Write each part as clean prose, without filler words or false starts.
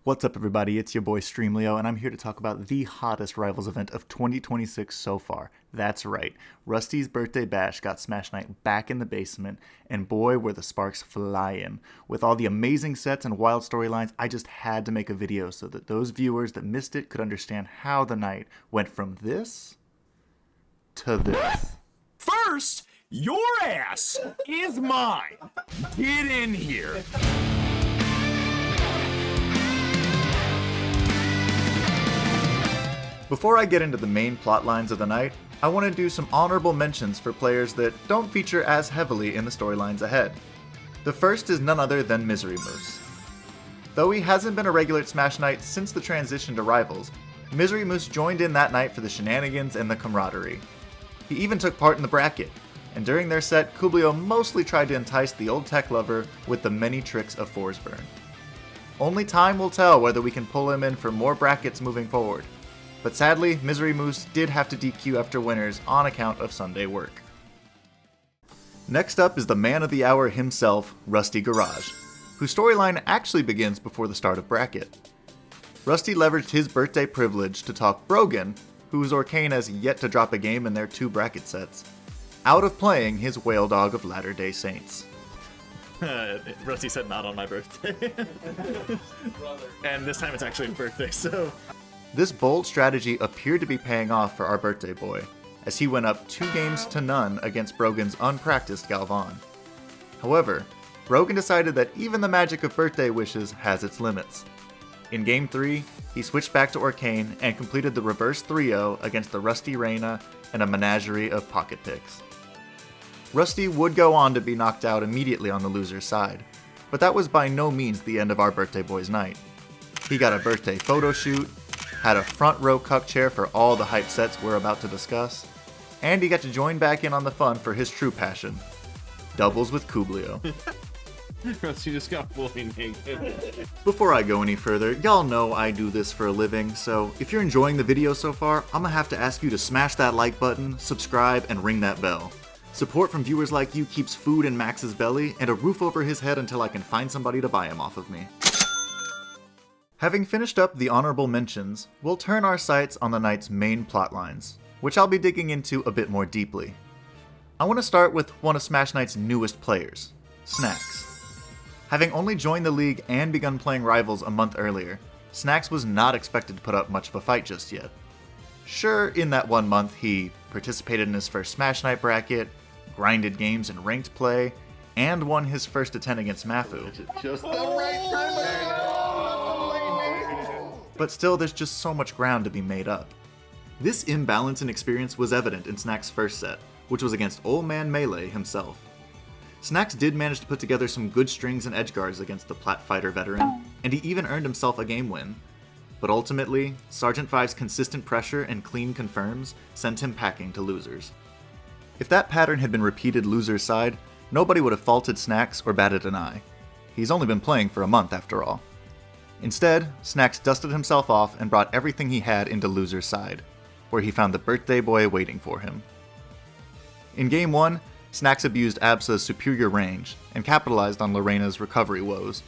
What's up, everybody? It's your boy Streamlio, and I'm here to talk about the hottest Rivals event of 2026 so far. That's right, Rusty's birthday bash got SmashNight back in the basement, and boy, were the sparks flying. With all the amazing sets and wild storylines, I just had to make a video so that those viewers that missed it could understand how the night went from this to this. First, your ass is mine. Get in here. Before I get into the main plot lines of the night, I want to do some honorable mentions for players that don't feature as heavily in the storylines ahead. The first is none other than MiseryMoose. Though he hasn't been a regular at SmashNight since the transition to Rivals, MiseryMoose joined in that night for the shenanigans and the camaraderie. He even took part in the bracket, and during their set, Cooblio mostly tried to entice the old tech lover with the many tricks of Forsburn. Only time will tell whether we can pull him in for more brackets moving forward. But sadly, MiseryMoose did have to DQ after winners on account of Sunday work. Next up is the man of the hour himself, RustyGarage, whose storyline actually begins before the start of bracket. Rusty leveraged his birthday privilege to talk Brogan, whose Arcane has yet to drop a game in their 2 bracket sets, out of playing his Whale Dog of Latter-day Saints. Rusty said not on my birthday. And this time it's actually his birthday, so... This bold strategy appeared to be paying off for our birthday boy, as he went up 2 games to none against Brogan's unpracticed Galvan. However, Brogan decided that even the magic of birthday wishes has its limits. In Game 3, he switched back to Arcane and completed the reverse 3-0 against the Rusty Reina and a menagerie of pocket picks. Rusty would go on to be knocked out immediately on the loser's side, but that was by no means the end of our birthday boy's night. He got a birthday photo shoot, had a front row cup chair for all the hype sets we're about to discuss, and he got to join back in on the fun for his true passion, doubles with Cooblio. Rusty just got fully naked. Before I go any further, y'all know I do this for a living, so if you're enjoying the video so far, I'm gonna have to ask you to smash that like button, subscribe, and ring that bell. Support from viewers like you keeps food in Max's belly and a roof over his head until I can find somebody to buy him off of me. Having finished up the honorable mentions, we'll turn our sights on the night's main plotlines, which I'll be digging into a bit more deeply. I want to start with one of SmashNight's newest players, Snax. Having only joined the league and begun playing Rivals a month earlier, Snax was not expected to put up much of a fight just yet. Sure, in that 1 month he participated in his first SmashNight bracket, grinded games in ranked play, and won his first attempt against Mafu. Just the right time. But still, there's just so much ground to be made up. This imbalance in experience was evident in Snax's first set, which was against Old Man Melee himself. Snax did manage to put together some good strings and edgeguards against the Plat Fighter veteran, and he even earned himself a game win. But ultimately, Sergeant 5's consistent pressure and clean confirms sent him packing to losers. If that pattern had been repeated loser's side, nobody would have faulted Snax or batted an eye. He's only been playing for a month after all. Instead, Snax dusted himself off and brought everything he had into loser's side, where he found the birthday boy waiting for him. In Game 1, Snax abused Absa's superior range and capitalized on Lorena's recovery woes.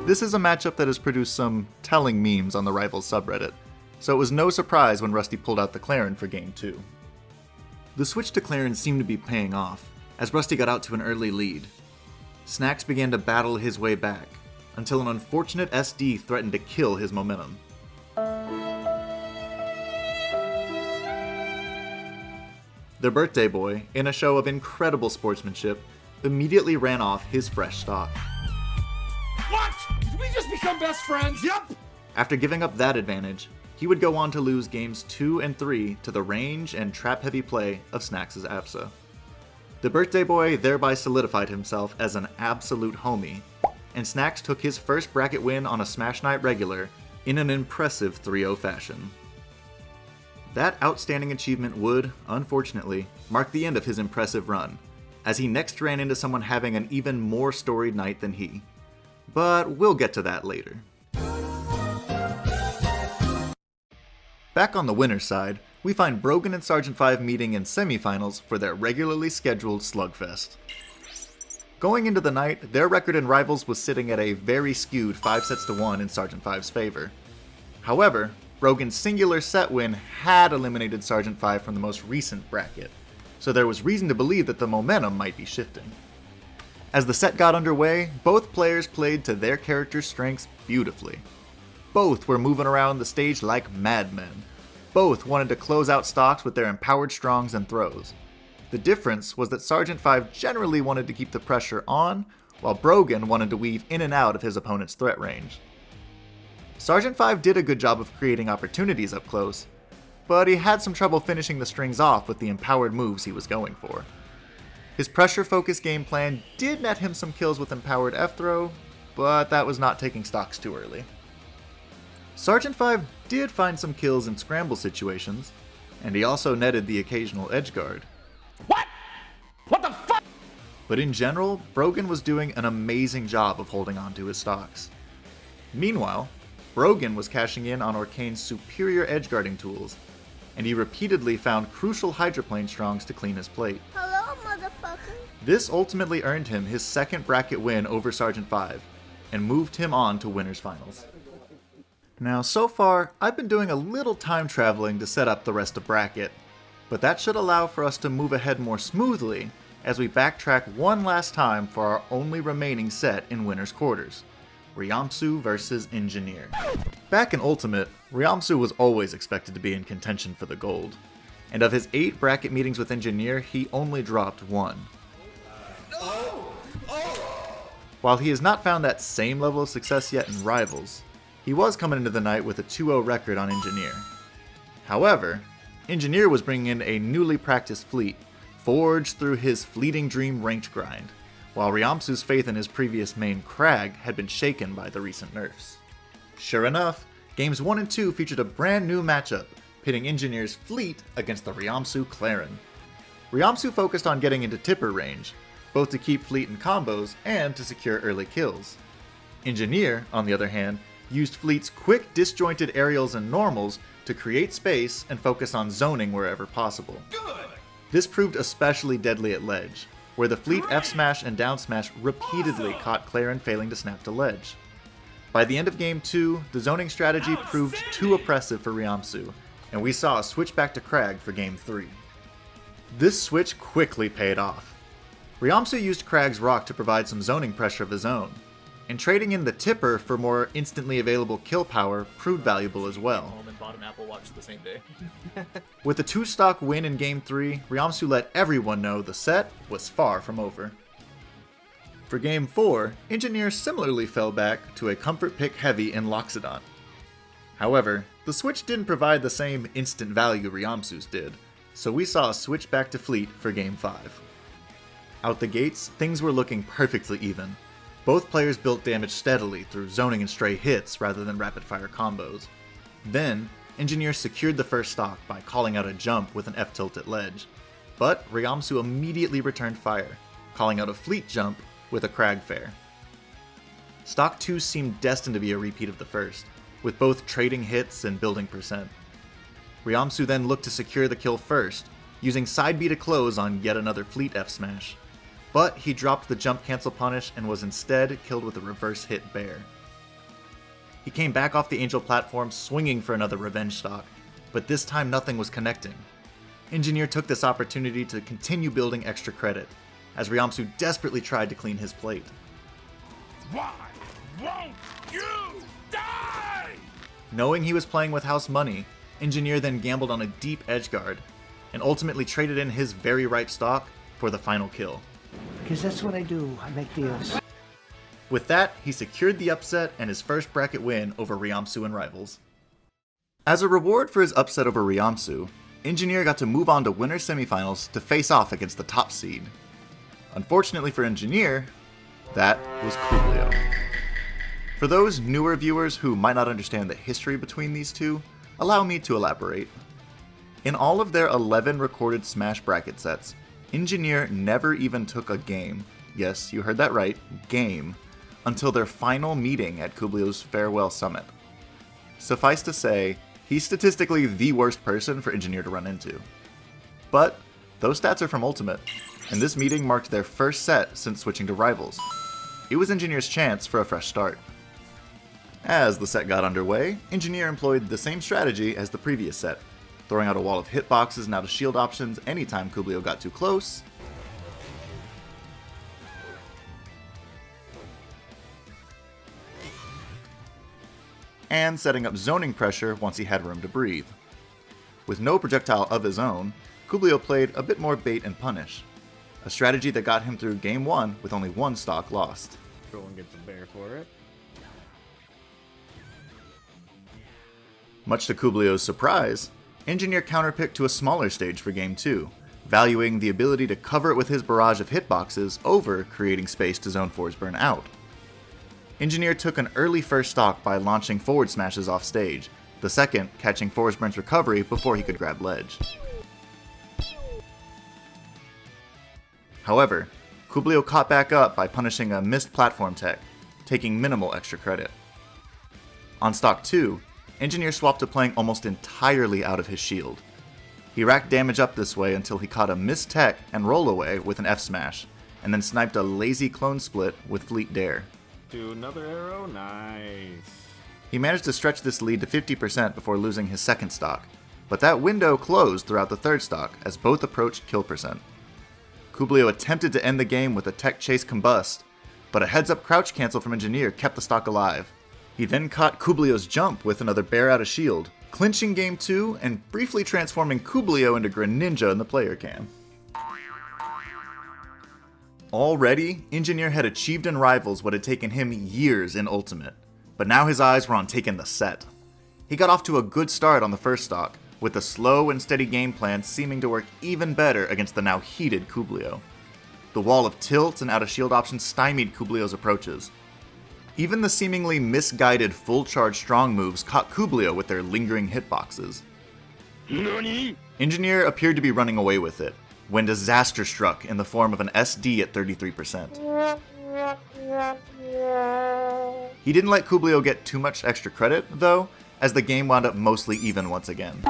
This is a matchup that has produced some telling memes on the Rivals subreddit, so it was no surprise when Rusty pulled out the Clarin for Game 2. The switch to Clarin seemed to be paying off, as Rusty got out to an early lead. Snax began to battle his way back, until an unfortunate SD threatened to kill his momentum. The birthday boy, in a show of incredible sportsmanship, immediately ran off his fresh stock. What? Did we just become best friends? Yep. After giving up that advantage, he would go on to lose games 2 and 3 to the range and trap-heavy play of Snax's Absa. The birthday boy thereby solidified himself as an absolute homie, and Snax took his first bracket win on a SmashNight regular in an impressive 3-0 fashion. That outstanding achievement would, unfortunately, mark the end of his impressive run, as he next ran into someone having an even more storied night than he. But we'll get to that later. Back on the winner's side, we find Brogan and Sergeant 5 meeting in semifinals for their regularly scheduled slugfest. Going into the night, their record in Rivals was sitting at a very skewed 5-1 in Sergeant 5's favor. However, Brogan's singular set win had eliminated Sergeant 5 from the most recent bracket, so there was reason to believe that the momentum might be shifting. As the set got underway, both players played to their characters' strengths beautifully. Both were moving around the stage like madmen. Both wanted to close out stocks with their empowered strongs and throws. The difference was that Sergeant 5 generally wanted to keep the pressure on, while Brogan wanted to weave in and out of his opponent's threat range. Sergeant 5 did a good job of creating opportunities up close, but he had some trouble finishing the strings off with the empowered moves he was going for. His pressure-focused game plan did net him some kills with empowered F-throw, but that was not taking stocks too early. Sergeant 5 did find some kills in scramble situations, and he also netted the occasional edgeguard. What? What the fuck? But in general, Brogan was doing an amazing job of holding on to his stocks. Meanwhile, Brogan was cashing in on Orkane's superior edgeguarding tools, and he repeatedly found crucial hydroplane strongs to clean his plate. Hello, motherfucker. This ultimately earned him his second bracket win over Sergeant 5, and moved him on to Winners Finals. Now, so far, I've been doing a little time traveling to set up the rest of bracket, but that should allow for us to move ahead more smoothly as we backtrack one last time for our only remaining set in Winners Quarters, Riamsu vs Injanear. Back in Ultimate, Riamsu was always expected to be in contention for the gold, and of his 8 bracket meetings with Injanear, he only dropped 1. While he has not found that same level of success yet in Rivals, he was coming into the night with a 2-0 record on Injanear. However, Injanear was bringing in a newly practiced fleet, forged through his fleeting dream ranked grind, while Riamsu's faith in his previous main Crag had been shaken by the recent nerfs. Sure enough, games 1 and 2 featured a brand new matchup, pitting Injanear's fleet against the Riamsu Clarin. Riamsu focused on getting into tipper range, both to keep fleet in combos and to secure early kills. Injanear, on the other hand, used fleet's quick disjointed aerials and normals to create space and focus on zoning wherever possible. Good. This proved especially deadly at ledge, where the fleet F-smash and down smash repeatedly caught Clarin failing to snap to ledge. By the end of Game 2, the zoning strategy proved too oppressive for Riamsu, and we saw a switch back to Crag for Game 3. This switch quickly paid off. Riamsu used Crag's rock to provide some zoning pressure of his own, and trading in the tipper for more instantly available kill power proved valuable as well. Home and bought an Apple Watch the same day. With a 2-stock win in Game 3, Riamsu let everyone know the set was far from over. For Game 4, Injanear similarly fell back to a comfort pick heavy in Loxodon. However, the switch didn't provide the same instant value Riamsu's did, so we saw a switch back to fleet for Game 5. Out the gates, things were looking perfectly even. Both players built damage steadily through zoning and stray hits rather than rapid-fire combos. Then, Injanear secured the first stock by calling out a jump with an F-tilt at ledge, but Riamsu immediately returned fire, calling out a fleet jump with a Crag fair. Stock 2 seemed destined to be a repeat of the first, with both trading hits and building percent. Riamsu then looked to secure the kill first, using side B to close on yet another fleet F-smash. But he dropped the jump cancel punish and was instead killed with a reverse hit bear. He came back off the Angel platform swinging for another revenge stock, but this time nothing was connecting. Injanear took this opportunity to continue building extra credit, as Riamsu desperately tried to clean his plate. Why won't you die? Knowing he was playing with house money, Injanear then gambled on a deep edgeguard, and ultimately traded in his very ripe stock for the final kill. Because that's what I do, I make deals. With that, he secured the upset and his first bracket win over Riamsu in Rivals. As a reward for his upset over Riamsu, Injanear got to move on to Winners Semifinals to face off against the top seed. Unfortunately for Injanear, that was Cooblio. For those newer viewers who might not understand the history between these two, allow me to elaborate. In all of their 11 recorded Smash bracket sets, Injanear never even took a game, yes, you heard that right, game, until their final meeting at Cooblio's Farewell Summit. Suffice to say, he's statistically the worst person for Injanear to run into. But those stats are from Ultimate, and this meeting marked their first set since switching to rivals. It was Injanear's chance for a fresh start. As the set got underway, Injanear employed the same strategy as the previous set, throwing out a wall of hitboxes and out of shield options anytime Cooblio got too close, and setting up zoning pressure once he had room to breathe. With no projectile of his own, Cooblio played a bit more bait and punish, a strategy that got him through Game 1 with only one stock lost. Brogan gets a bear for it. Much to Cooblio's surprise, Injanear counterpicked to a smaller stage for Game 2, valuing the ability to cover it with his barrage of hitboxes over creating space to zone Forsburn out. Injanear took an early first stock by launching forward smashes off stage, the second catching Forsburn's recovery before he could grab ledge. However, Cooblio caught back up by punishing a missed platform tech, taking minimal extra credit. On stock 2, Injanear swapped to playing almost entirely out of his shield. He racked damage up this way until he caught a missed tech and roll away with an F smash, and then sniped a lazy clone split with Fleet Dare. Do another arrow, nice. He managed to stretch this lead to 50% before losing his second stock, but that window closed throughout the third stock as both approached kill percent. Cooblio attempted to end the game with a tech chase combust, but a heads up crouch cancel from Injanear kept the stock alive. He then caught Cooblio's jump with another bear out of shield, clinching Game 2 and briefly transforming Cooblio into Greninja in the player cam. Already, Injanear had achieved in Rivals what had taken him years in Ultimate, but now his eyes were on taking the set. He got off to a good start on the first stock, with the slow and steady game plan seeming to work even better against the now heated Cooblio. The wall of tilt and out of shield options stymied Cooblio's approaches. Even the seemingly misguided full charge strong moves caught Cooblio with their lingering hitboxes. Injanear appeared to be running away with it, when disaster struck in the form of an SD at 33%. He didn't let Cooblio get too much extra credit, though, as the game wound up mostly even once again.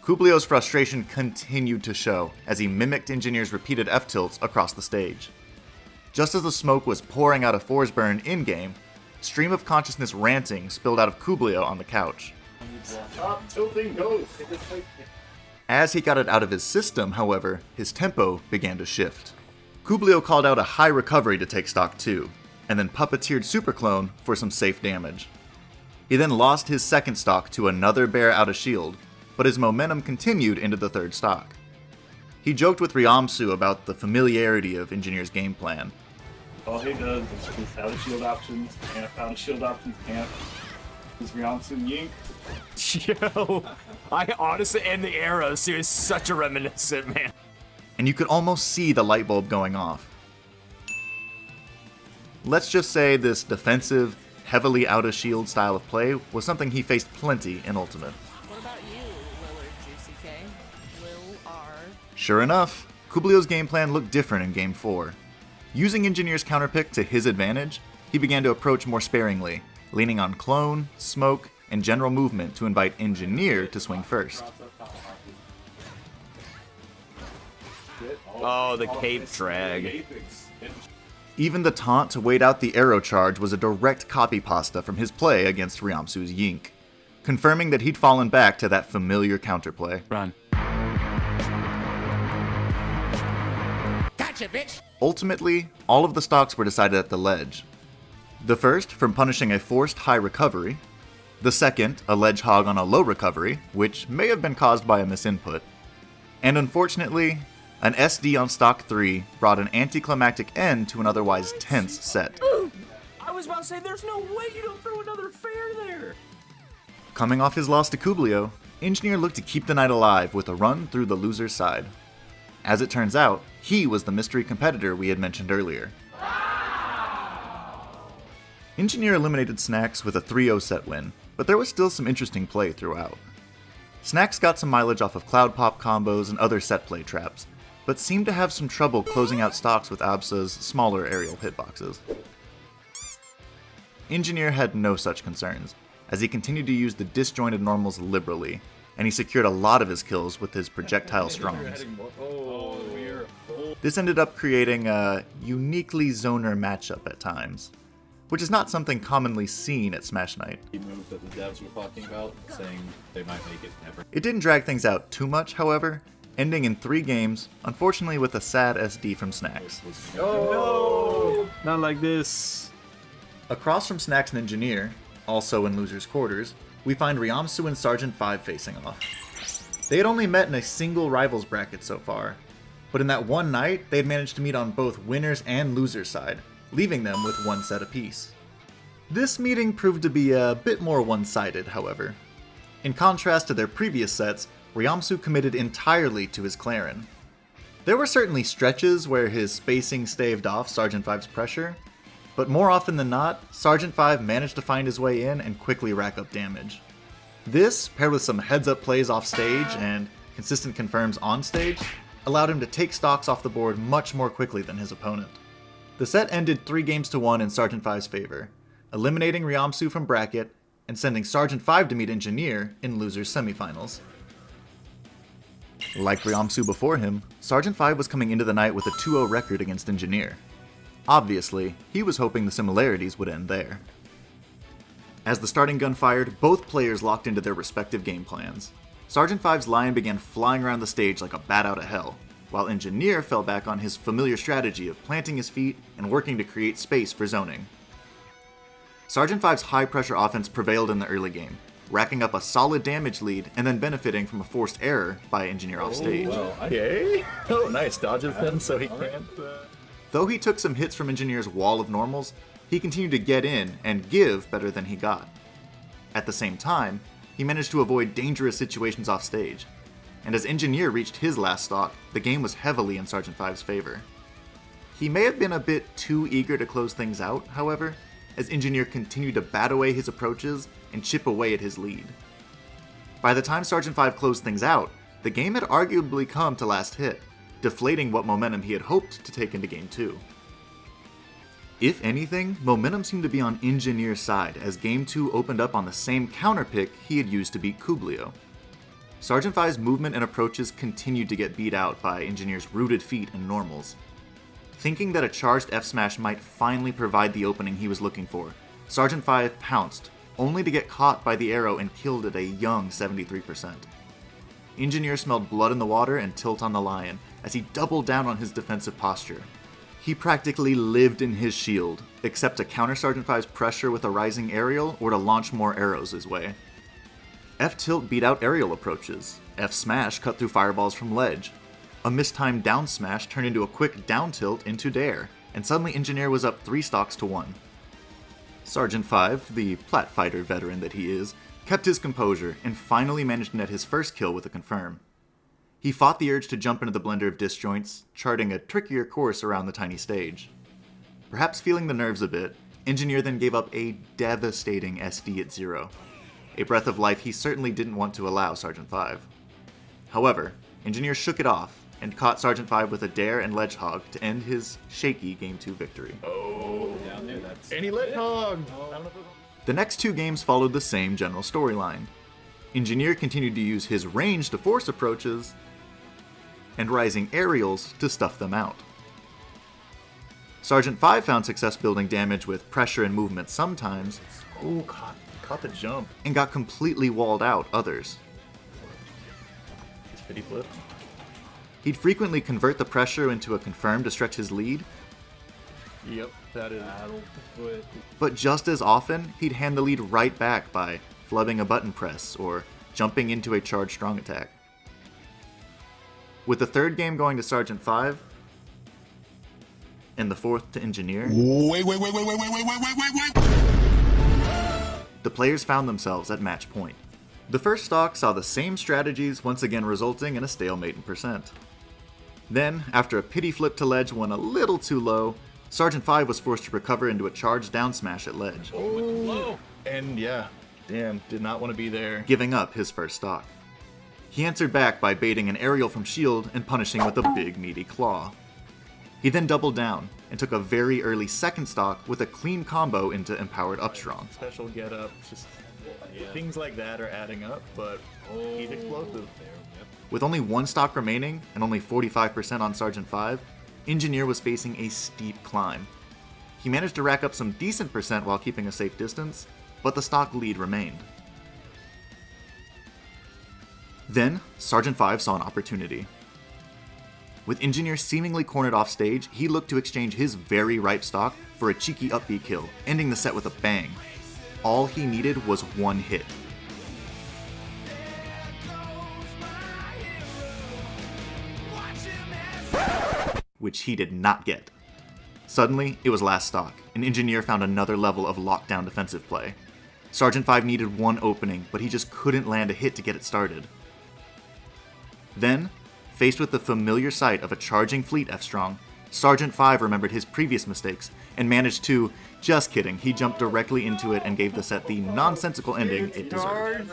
Cooblio's frustration continued to show as he mimicked Injanear's repeated F-tilts across the stage. Just as the smoke was pouring out of Forsburn in-game, stream of consciousness ranting spilled out of Cooblio on the couch. Stop tilting ghost. As he got it out of his system, however, his tempo began to shift. Cooblio called out a high recovery to take stock 2, and then puppeteered Superclone for some safe damage. He then lost his second stock to another bear out of shield, but his momentum continued into the third stock. He joked with Riamsu about the familiarity of Injanear's game plan. All he does is just out of shield options, camp, out of shield options, camp. Is Riamsu Yink? Yo, I honestly, and the arrows, is such a reminiscent, man. And you could almost see the light bulb going off. Let's just say this defensive, heavily out of shield style of play was something he faced plenty in Ultimate. What about you, Lillard Juicy K? Lil R. Sure enough, Cooblio's game plan looked different in Game 4. Using Injanear's counterpick to his advantage, he began to approach more sparingly, leaning on clone, smoke, and general movement to invite Injanear to swing first. Oh, the cape drag. Even the taunt to wait out the arrow charge was a direct copy pasta from his play against Riamsu's Yink, confirming that he'd fallen back to that familiar counterplay. Run. Gotcha, bitch! Ultimately, all of the stocks were decided at the ledge. The first from punishing a forced high recovery, the second a ledge hog on a low recovery, which may have been caused by a misinput, and unfortunately, an SD on stock 3 brought an anticlimactic end to an otherwise tense set. I was about to say, there's no way you don't throw another fair there. Coming off his loss to Cooblio, Injanear looked to keep the night alive with a run through the loser's side. As it turns out, he was the mystery competitor we had mentioned earlier. Injanear eliminated Snacks with a 3-0 set win, but there was still some interesting play throughout. Snacks got some mileage off of Cloud Pop combos and other set play traps, but seemed to have some trouble closing out stocks with Absa's smaller aerial hitboxes. Injanear had no such concerns, as he continued to use the disjointed normals liberally, and he secured a lot of his kills with his projectile strongs. This ended up creating a uniquely zoner matchup at times, which is not something commonly seen at SmashNight. The move that the devs were talking about, saying they might make it never. It didn't drag things out too much, however, ending in 3 games, unfortunately with a sad SD from Snacks. No! Not like this. Across from Snacks and Injanear, also in losers' quarters, we find Riamsu and Sergeant 5 facing off. They had only met in a single rivals bracket so far, but in that one night, they had managed to meet on both winners and losers' side, leaving them with 1 set apiece. This meeting proved to be a bit more one-sided, however. In contrast to their previous sets, Riamsu committed entirely to his Clarin. There were certainly stretches where his spacing staved off Sergeant 5's pressure, but more often than not, Sergeant 5 managed to find his way in and quickly rack up damage. This, paired with some heads-up plays off stage and consistent confirms on stage, allowed him to take stocks off the board much more quickly than his opponent. The set ended 3-1 in Sergeant 5's favor, eliminating Riamsu from bracket and sending Sergeant 5 to meet Injanear in losers semifinals. Like Riamsu before him, Sergeant 5 was coming into the night with a 2-0 record against Injanear. Obviously, he was hoping the similarities would end there. As the starting gun fired, both players locked into their respective game plans. Sergeant 5's Lion began flying around the stage like a bat out of hell, while Injanear fell back on his familiar strategy of planting his feet and working to create space for zoning. Sergeant 5's high-pressure offense prevailed in the early game, racking up a solid damage lead and then benefiting from a forced error by Injanear off stage. Okay. Oh, nice. Dodges them so he can't... Though he took some hits from Injanear's wall of normals, he continued to get in and give better than he got. At the same time, he managed to avoid dangerous situations off stage, and as Injanear reached his last stock, the game was heavily in Sergeant 5's favor. He may have been a bit too eager to close things out, however, as Injanear continued to bat away his approaches and chip away at his lead. By the time Sergeant 5 closed things out, the game had arguably come to last hit, deflating what momentum he had hoped to take into Game 2. If anything, momentum seemed to be on Injanear's side as Game 2 opened up on the same counter pick he had used to beat Cooblio. Sergeant 5's movement and approaches continued to get beat out by Injanear's rooted feet and normals. Thinking that a charged F-Smash might finally provide the opening he was looking for, Sergeant 5 pounced, only to get caught by the arrow and killed at a young 73%. Injanear smelled blood in the water and tilt on the Lion as he doubled down on his defensive posture. He practically lived in his shield, except to counter Sergeant 5's pressure with a rising aerial or to launch more arrows his way. F-tilt beat out aerial approaches, F-smash cut through fireballs from ledge, a mistimed down smash turned into a quick down tilt into dare, and suddenly Injanear was up 3 stocks to 1. Sergeant 5, the plat fighter veteran that he is, kept his composure and finally managed to net his first kill with a confirm. He fought the urge to jump into the blender of disjoints, charting a trickier course around the tiny stage. Perhaps feeling the nerves a bit, Injanear then gave up a devastating SD at 0. A breath of life he certainly didn't want to allow Sergeant 5. However, Injanear shook it off and caught Sergeant 5 with a dare and ledge hog to end his shaky Game 2 victory. Down there, that's... Any ledge hog! The next 2 games followed the same general storyline. Injanear continued to use his range to force approaches, and rising aerials to stuff them out. Sergeant 5 found success building damage with pressure and movement sometimes, Ooh, caught the jump. and got completely walled out others. Pity flip. He'd frequently convert the pressure into a confirm to stretch his lead, Yep, that is... but just as often, he'd hand the lead right back by flubbing a button press or jumping into a charged strong attack. With the 3rd game going to Sergeant 5, and the 4th to Injanear, the players found themselves at match point. The first stock saw the same strategies once again resulting in a stalemate in percent. Then, after a pity flip to ledge went a little too low, Sergeant 5 was forced to recover into a charged down smash at ledge, And yeah, damn, did not want to be there. giving up his first stock. He answered back by baiting an aerial from shield and punishing with a big meaty claw. He then doubled down and took a very early second stock with a clean combo into empowered up strong. Special get up, just things like that are adding up, but he's explosive. With only 1 stock remaining and only 45% on Sergeant 5, Injanear was facing a steep climb. He managed to rack up some decent percent while keeping a safe distance, but the stock lead remained. Then, Sergeant 5 saw an opportunity. With Injanear seemingly cornered off stage, he looked to exchange his very ripe stock for a cheeky up B kill, ending the set with a bang. All he needed was one hit. Which he did not get. Suddenly, it was last stock, and Injanear found another level of lockdown defensive play. Sergeant 5 needed one opening, but he just couldn't land a hit to get it started. Then, faced with the familiar sight of a charging fleet F-Strong, Sergeant 5 remembered his previous mistakes and managed to, just kidding, he jumped directly into it and gave the set the nonsensical ending it deserved.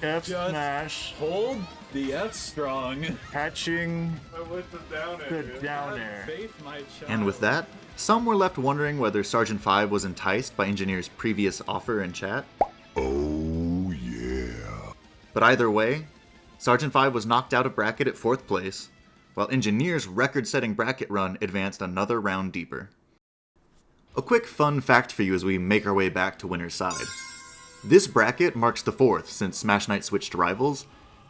F smash. Hold the F strong. Catching the down air. And with that, some were left wondering whether Sergeant 5 was enticed by Injanear's previous offer in chat. Oh, yeah. But either way, Sergeant 5 was knocked out of bracket at 4th place, while Injanear's record-setting bracket run advanced another round deeper. A quick fun fact for you as we make our way back to winner's side. This bracket marks the 4th since SmashNight switched to rivals,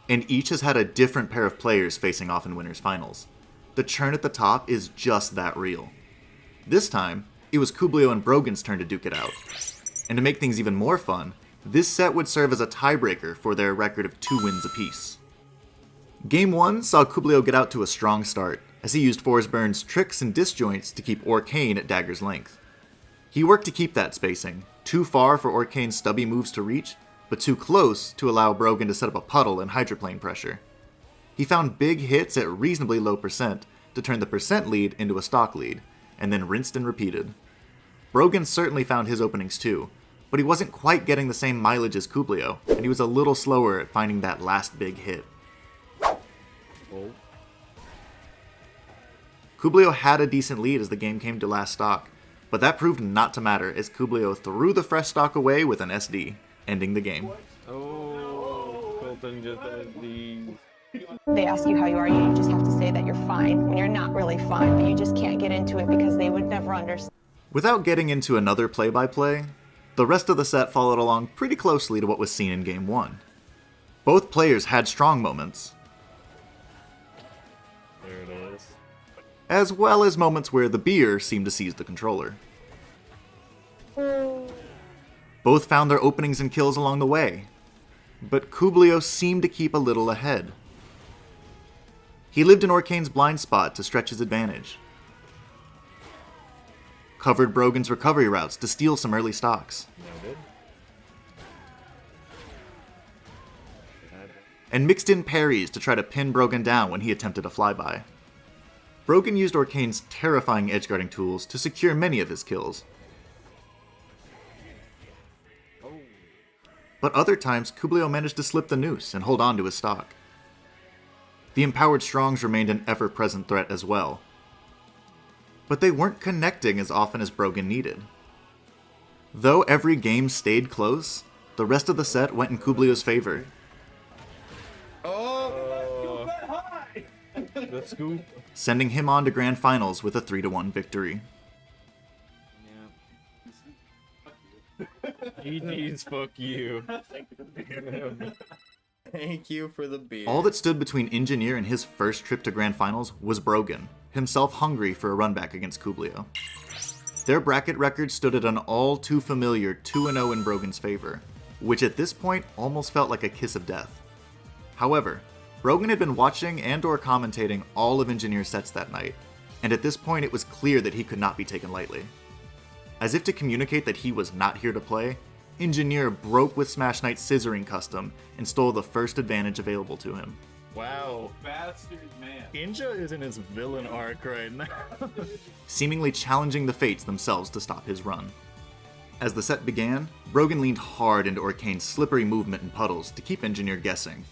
and each has had a different pair of players facing off in winners finals. The churn at the top is just that real. This time, it was Cooblio and Brogan's turn to duke it out. And to make things even more fun, this set would serve as a tiebreaker for their record of 2 wins apiece. Game 1 saw Cooblio get out to a strong start, as he used Forsburn's tricks and disjoints to keep Orcane at dagger's length. He worked to keep that spacing, too far for Orcane's stubby moves to reach, but too close to allow Brogan to set up a puddle and hydroplane pressure. He found big hits at reasonably low percent to turn the percent lead into a stock lead, and then rinsed and repeated. Brogan certainly found his openings too, but he wasn't quite getting the same mileage as Cooblio, and he was a little slower at finding that last big hit. Cooblio had a decent lead as the game came to last stock, but that proved not to matter as Cooblio threw the fresh stock away with an SD, ending the game. Oh, Colton just SD. They ask you how you are, you just have to say that you're fine when you're not really fine, but you just can't get into it because they would never understand. Without getting into another play-by-play, the rest of the set followed along pretty closely to what was seen in Game 1. Both players had strong moments, There it is. as well as moments where the beer seemed to seize the controller. Both found their openings and kills along the way, but Cooblio seemed to keep a little ahead. He lived in Orcane's blind spot to stretch his advantage, covered Brogan's recovery routes to steal some early stocks, and mixed in parries to try to pin Brogan down when he attempted a flyby. Brogan used Orcane's terrifying edgeguarding tools to secure many of his kills. But other times, Cooblio managed to slip the noose and hold on to his stock. The empowered Strongs remained an ever-present threat as well, but they weren't connecting as often as Brogan needed. Though every game stayed close, the rest of the set went in Cooblio's favor. The scoop. Sending him on to Grand Finals with a 3-1 victory. He needs fuck you. Thank you for the beer. All that stood between Injanear and his first trip to Grand Finals was Brogan, himself hungry for a run back against Cooblio. Their bracket record stood at an all-too-familiar 2-0 in Brogan's favor, which at this point almost felt like a kiss of death. However, Brogan had been watching and/or commentating all of Injanear's sets that night, and at this point it was clear that he could not be taken lightly. As if to communicate that he was not here to play, Injanear broke with SmashNight's scissoring custom and stole the first advantage available to him. Wow. Bastard man. Inja is in his villain arc right now. Seemingly challenging the fates themselves to stop his run. As the set began, Brogan leaned hard into Orcane's slippery movement and puddles to keep Injanear guessing.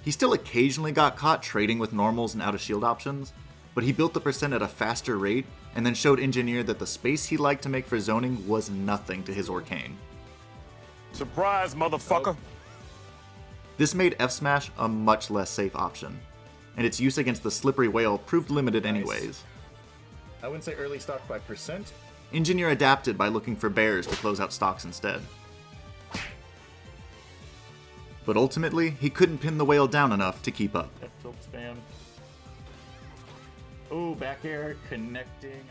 He still occasionally got caught trading with normals and out-of-shield options, but he built the percent at a faster rate and then showed Injanear that the space he liked to make for zoning was nothing to his Orcane. Surprise, motherfucker. This made F-Smash a much less safe option, and its use against the slippery whale proved limited anyways. I wouldn't say early stock by percent. Injanear adapted by looking for bears to close out stocks instead. But ultimately, he couldn't pin the whale down enough to keep up. Tilt spam. Oh, back air, connecting.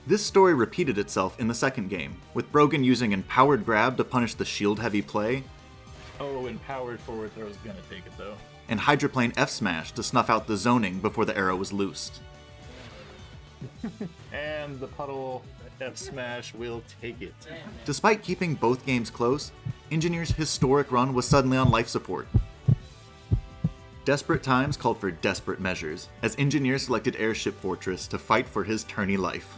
This story repeated itself in the second game, with Brogan using Empowered Grab to punish the shield-heavy play, Oh, empowered forward throw is gonna take it though. and Hydroplane F-Smash to snuff out the zoning before the arrow was loosed. And the puddle F smash will take it. Despite keeping both games close, Injanear's historic run was suddenly on life support. Desperate times called for desperate measures, as Injanear selected Airship Fortress to fight for his tourney life.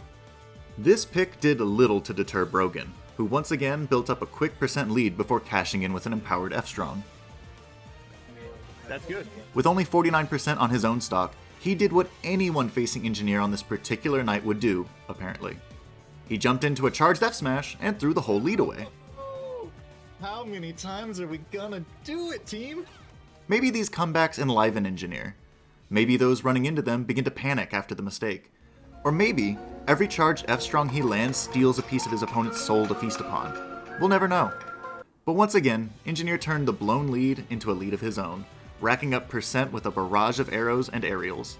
This pick did little to deter Brogan, who once again built up a quick percent lead before cashing in with an empowered F-Strong. That's good. With only 49% on his own stock, he did what anyone facing Injanear on this particular night would do, apparently. He jumped into a charged F-Smash and threw the whole lead away. How many times are we gonna do it, team? Maybe these comebacks enliven Injanear. Maybe those running into them begin to panic after the mistake. Or maybe every charged F-Strong he lands steals a piece of his opponent's soul to feast upon. We'll never know. But once again, Injanear turned the blown lead into a lead of his own, racking up percent with a barrage of arrows and aerials.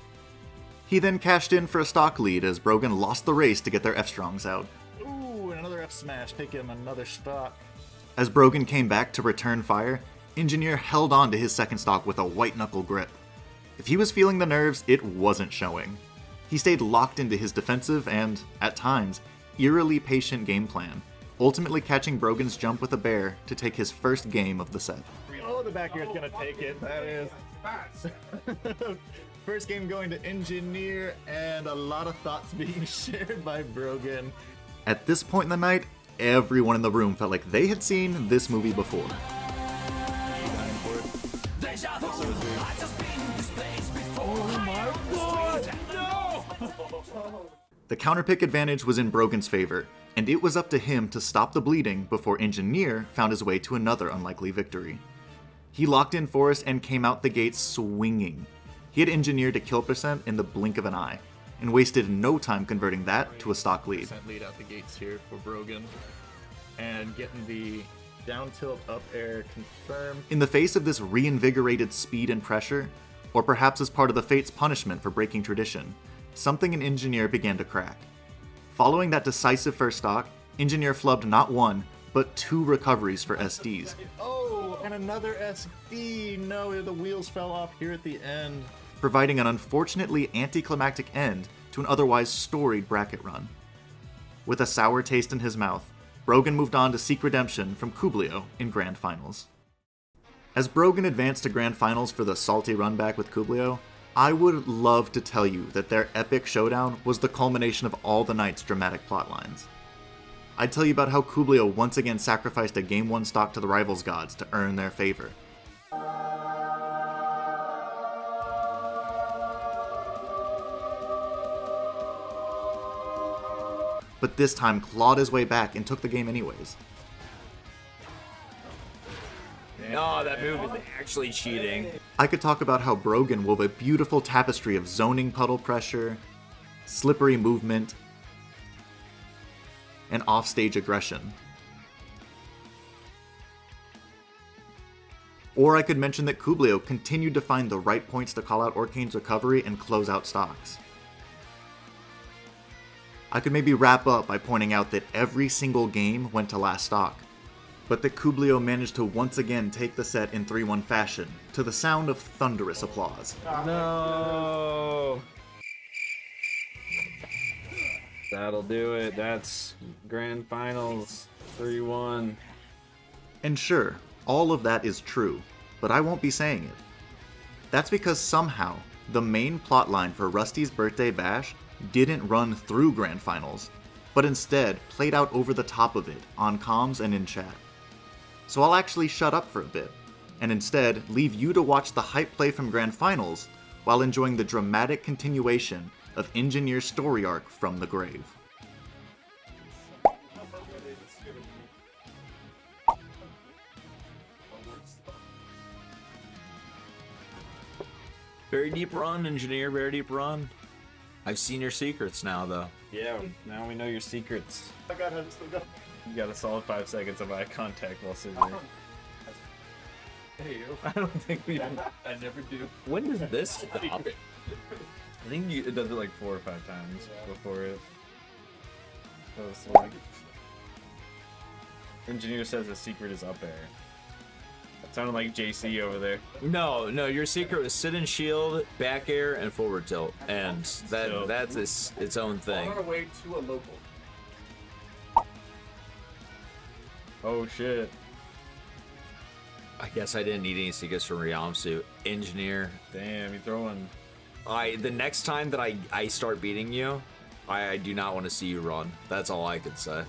He then cashed in for a stock lead as Brogan lost the race to get their F-Strongs out. Ooh, and another F smash, take him another stock. As Brogan came back to return fire, Injanear held on to his second stock with a white-knuckle grip. If he was feeling the nerves, it wasn't showing. He stayed locked into his defensive and, at times, eerily patient game plan, ultimately catching Brogan's jump with a bear to take his first game of the set. Oh, the back air is gonna take it. That is. First game going to Injanear, and a lot of thoughts being shared by Brogan. At this point in the night, everyone in the room felt like they had seen this movie before. The counterpick advantage was in Brogan's favor, and it was up to him to stop the bleeding before Injanear found his way to another unlikely victory. He locked in Forest and came out the gate swinging. He had Injanear to kill percent in the blink of an eye, and wasted no time converting that to a stock lead. Lead out the gates here for Brogan, and getting the down tilt up air confirmed. In the face of this reinvigorated speed and pressure, or perhaps as part of the Fate's punishment for breaking tradition, something in Injanear began to crack. Following that decisive first stock, Injanear flubbed not one, but 2 recoveries for SDs. Oh, and another SD. No, the wheels fell off here at the end. Providing an unfortunately anticlimactic end to an otherwise storied bracket run. With a sour taste in his mouth, Brogan moved on to seek redemption from Cooblio in Grand Finals. As Brogan advanced to Grand Finals for the salty run back with Cooblio, I would love to tell you that their epic showdown was the culmination of all the night's dramatic plotlines. I'd tell you about how Cooblio once again sacrificed a Game 1 stock to the Rivals gods to earn their favor. But this time clawed his way back and took the game anyways. No, that move is actually cheating. I could talk about how Brogan wove a beautiful tapestry of zoning puddle pressure, slippery movement, and offstage aggression. Or I could mention that Cooblio continued to find the right points to call out Orcane's recovery and close out stocks. I could maybe wrap up by pointing out that every single game went to last stock, but that Cooblio managed to once again take the set in 3-1 fashion, to the sound of thunderous applause. No. That'll do it. That's Grand Finals 3-1. And sure, all of that is true, but I won't be saying it. That's because somehow, the main plotline for Rusty's birthday bash didn't run through Grand Finals, but instead played out over the top of it on comms and in chat. So I'll actually shut up for a bit, and instead leave you to watch the hype play from Grand Finals while enjoying the dramatic continuation of Injanear's story arc from the grave. Very deep run, Injanear. Very deep run. I've seen your secrets now, though. Yeah, now we know your secrets. I got him, still got him. You got a solid 5 seconds of eye contact while scissoring. Hey, I don't think we. I never do. When does this stop? I think it does it like 4 or 5 times before it. Like, Engineer says the secret is up air. That sounded like JC over there. No, your secret was sit and shield, back air, and forward tilt, and that's its own thing. On our way to a local. Oh shit. I guess I didn't need any secrets from Riamsu. Engineer. Damn, you throwing. The next time that I start beating you, I do not want to see you run. That's all I can say.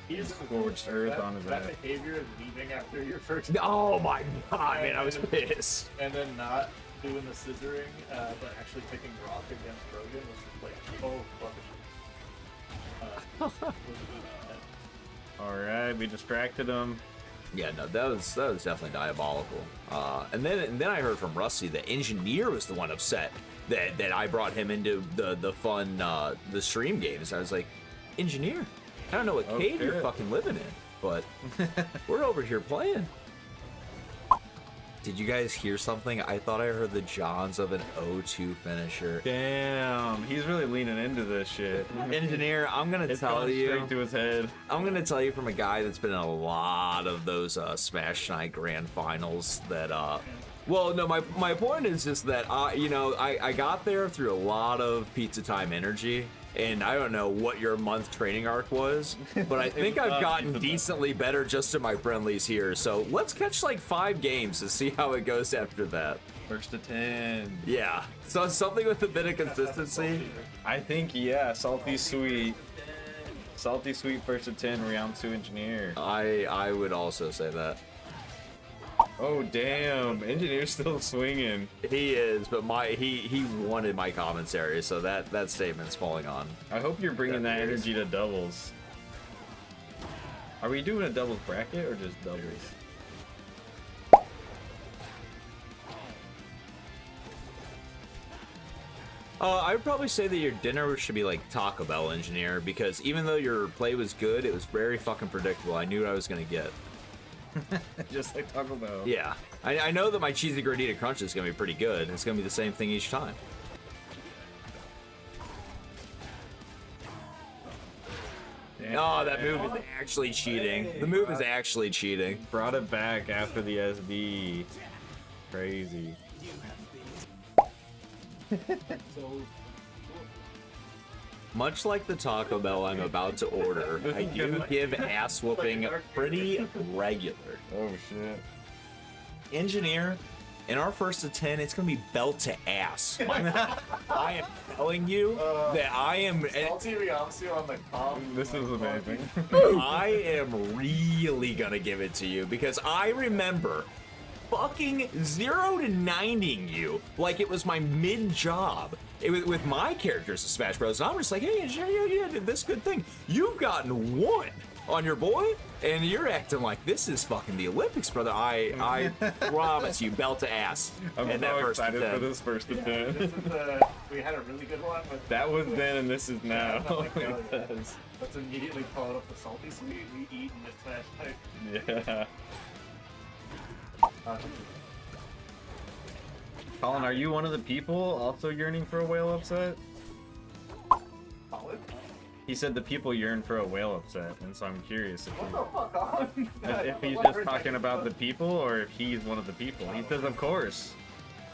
He's Scorched earth on his that ass. behavior of leaving after your first Oh my god, man, I was pissed. and then not doing the scissoring, but actually picking rock against Brogan was just like, oh, fuck. Alright, we distracted him. Yeah, no, that was definitely diabolical. And then I heard from Rusty that Injanear was the one upset that I brought him into the fun the stream games. I was like, Injanear, I don't know what cave you're fucking living in, but we're over here playing. Did you guys hear something? I thought I heard the Johns of an 0-2 finisher. Damn, he's really leaning into this shit. Engineer, I'm gonna It's tell going you. straight to his head. I'm gonna tell you from a guy that's been in a lot of those SmashNight grand finals that well, no, my point is just that I got there through a lot of pizza time energy, and I don't know what your month training arc was, but I think I've gotten decently better just in my friendlies here. So let's catch like 5 games to see how it goes after that. First to 10. Yeah, so something with a bit of consistency. I think, yeah, salty sweet. Salty sweet first to 10, Riamsu Engineer. I would also say that. Oh damn, Engineer's still swinging. He is, but he wanted my commentary, so that statement's falling on. I hope you're bringing that energy to doubles. Are we doing a doubles bracket or just doubles? I would probably say that your dinner should be like Taco Bell, Engineer, because even though your play was good, it was very fucking predictable. I knew what I was gonna get. Just like Taco Bell. Yeah, I know that my cheesy gordita crunch is gonna be pretty good. It's gonna be the same thing each time. Oh, that move is actually cheating. The move is actually cheating. Brought it back after the SD. Crazy. Much like the Taco Bell I'm about to order, I do give ass whooping pretty regular. Oh shit. Engineer, in our first to 10, it's gonna be belt to ass. I am telling you that I am. Salty Riamsu on the comp. This is amazing. I am really gonna give it to you because I remember fucking 0 to 90ing you like it was my mid job. With my characters in Smash Bros. And I'm just like, hey, you did this good thing. You've gotten 1 on your boy, and you're acting like this is fucking the Olympics, brother. I promise you, belt to ass. I'm and so that first excited to 10. for this first to 10. This is we had a really good one with That was then and this is now. Let's immediately follow up with salty sweet. We eat in this Smash Night. Yeah. Colin, are you one of the people also yearning for a whale upset? Colin? He said the people yearn for a whale upset, and so I'm curious if, What the fuck, Colin? if he's just talking about the people or if he's one of the people. He says, of course.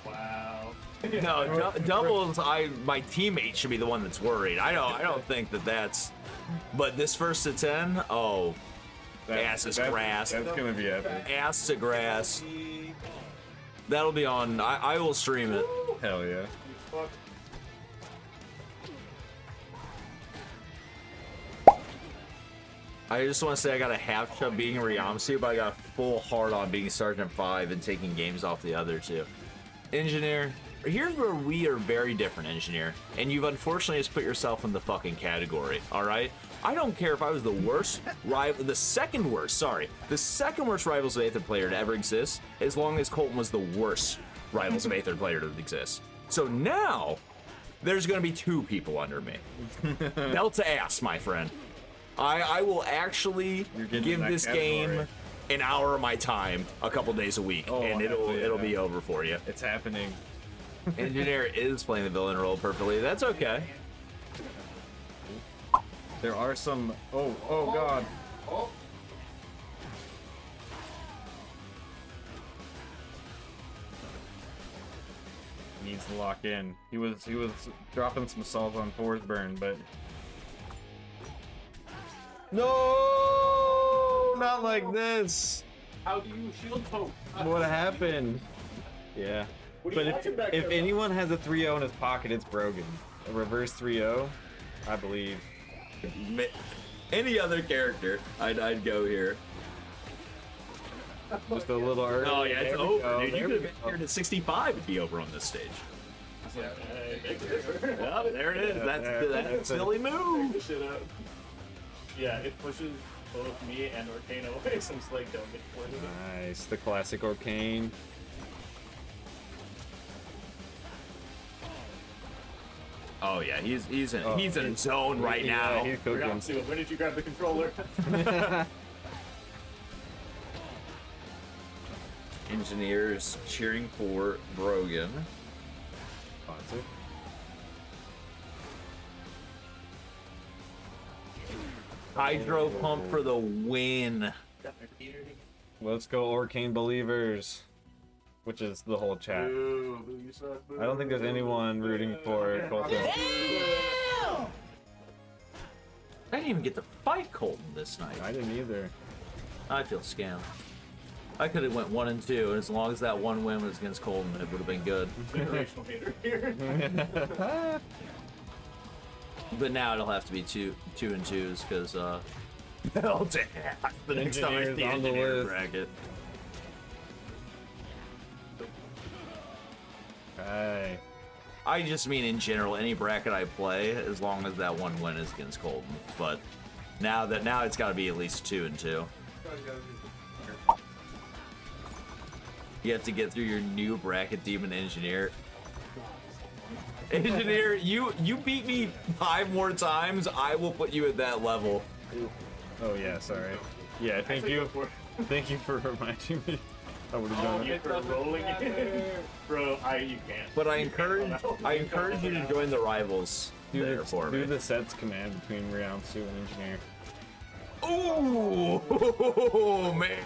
Wow. No, doubles. My teammate should be the one that's worried. I don't think that's. But this first to 10, oh, ass is grass. That's gonna be epic. Ass to grass. That'll be on. I will stream it. Hell yeah. I just want to say I got a half chub being Riamsu, but I got a full hard on being Sergeant 5 and taking games off the other 2. Engineer, here's where we are very different, Engineer, and you've unfortunately just put yourself in the fucking category, alright? I don't care if I was the worst rival, the second worst Rivals of Aether player to ever exist, as long as Colton was the worst Rivals of Aether player to exist. So now, there's gonna be 2 people under me. Belt to ass, my friend. I will actually give this game an hour of my time a couple days a week, and it'll be over for you. It's happening. Injanear is playing the villain role perfectly. That's okay. There are some. Oh God. Needs to lock in. He was dropping some assault on Forsburn, but no, not like this. How do you shield poke? What happened? Yeah. But if anyone has a 3-0 in his pocket, it's Brogan. A reverse 3-0, I believe. Any other character, I'd go here. Just a little early. Oh yeah, it's over, dude. You There could we have go. been here to 65 to be over on this stage. Yep, there it is. That's a silly move. Shit up. Yeah, it pushes both me and Arcane away, so it's like don't get pointed. Nice, the classic Arcane. Oh yeah, he's in zone right now. He's cooking. Riamsu, when did you grab the controller? Engineers cheering for Brogan. Sponsor. Hydro pump for the win. Let's go, Arcane believers. Which is the whole chat. I don't think there's anyone rooting for Colton. I didn't even get to fight Colton this night. I didn't either. I feel scammed. I could have went 1 and 2, and as long as that one win was against Colton, it would have been good. Generational hater here. But now it'll have to be 2 and 2s because hell damn, the next time I Engineer's see on the Engineer list. bracket. Hey. I just mean in general, any bracket I play, as long as that one win is against Colton. But now it's got to be at least 2 and 2. You have to get through your new bracket, Demon Engineer. Engineer, you beat me 5 more times. I will put you at that level. Oh yeah, sorry. Yeah, thank you for reminding me. I would have done You it. for rolling it. Bro, you can't. But I encourage you to join the rivals. Do me. the sets command between Riamsu and Engineer. Ooh, man.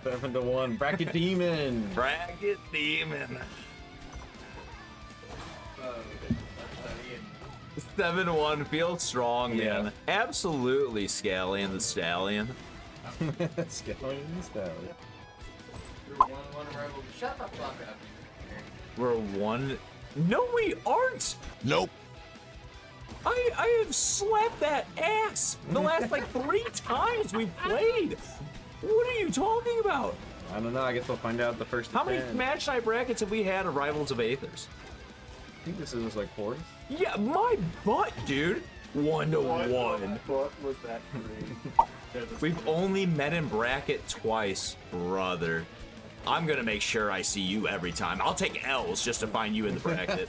7-1. Bracket Demon. Bracket Demon. 7-1 feels strong, Yeah. man. Absolutely, Scallion the Stallion. Scallion the Stallion. Shut the fuck up. We're 1. No, we aren't. Nope. I have slapped that ass the last like 3 times we played. What are you talking about? I don't know. I guess we'll find out the first. How many 10. SmashNight brackets have we had of Rivals of Aethers? I think this is like 4th. Yeah, my butt, dude. 1 to 1. What was that? We've only met in bracket twice, brother. I'm gonna make sure I see you every time. I'll take L's just to find you in the bracket.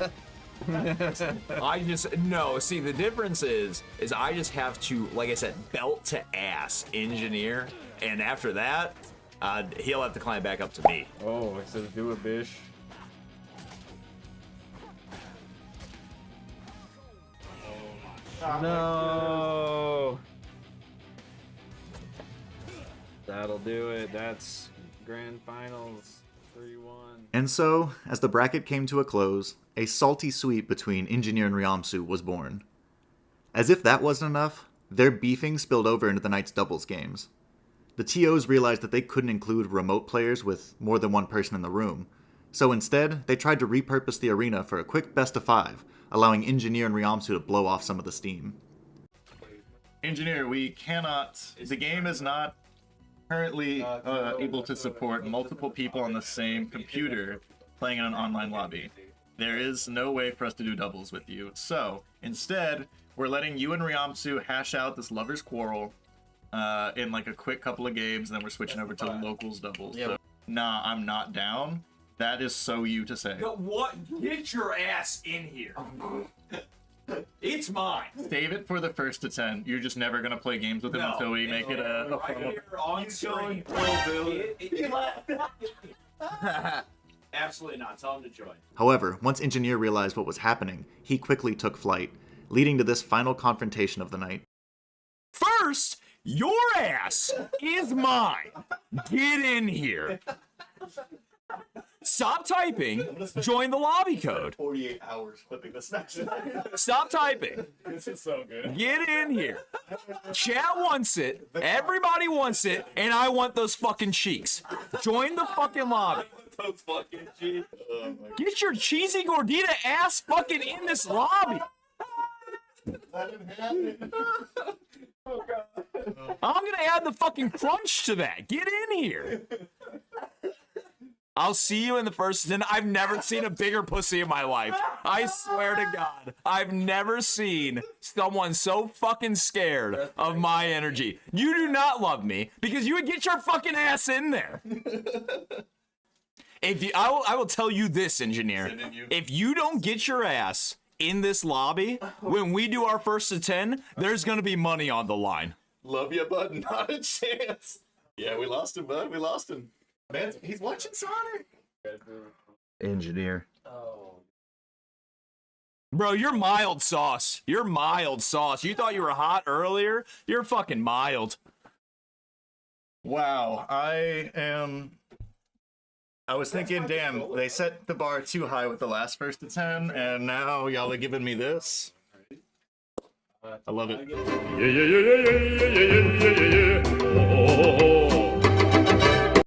See, the difference is I just have to, like I said, belt to ass Engineer, and after that, he'll have to climb back up to me. Oh, it says do it, bish. No. That'll do it. That's grand finals 3-1. And so, as the bracket came to a close, a salty sweep between Injanear and Riamsu was born. As if that wasn't enough, their beefing spilled over into the night's doubles games. The TOs realized that they couldn't include remote players with more than one person in the room, so instead, they tried to repurpose the arena for a quick best-of-5, allowing Injanear and Riamsu to blow off some of the steam. Engineer, we cannot. The game is not currently able to support multiple people on the same computer playing in an online lobby. There is no way for us to do doubles with you. So, instead, we're letting you and Riamsu hash out this lover's quarrel in like a quick couple of games, and then we're switching over to locals doubles. So, nah, I'm not down. That is so you to say. What? Get your ass in here. It's mine. Save it for the first to 10. You're just never gonna play games with him until we make it a right here on screen. Absolutely not. Tell him to join. However, once Injanear realized what was happening, he quickly took flight, leading to this final confrontation of the night. First, your ass is mine. Get in here. Stop typing. Join the lobby code. 48 hours clipping the SmashNight. Stop typing. This is so good. Get in here. Chat wants it. Everybody wants it. And I want those fucking cheeks. Join the fucking lobby. Those fucking cheeks. Get your cheesy gordita ass fucking in this lobby. I'm gonna add the fucking crunch to that. Get in here. I'll see you in the first 10. I've never seen a bigger pussy in my life. I swear to God. I've never seen someone so fucking scared of my energy. You do not love me because you would get your fucking ass in there. I will tell you this, Injanear. If you don't get your ass in this lobby, when we do our first to 10, there's gonna be money on the line. Love you, bud. Not a chance. Yeah, we lost him, bud. We lost him. Man, he's watching Sonic. Injanear. Bro, you're mild sauce. You're mild sauce. You thought you were hot earlier? You're fucking mild. Wow, I was thinking, damn, they set the bar too high with the last first to 10, and now y'all are giving me this. I love it. Yeah, yeah, yeah, yeah, yeah, yeah, yeah, yeah, yeah. Oh, oh, oh.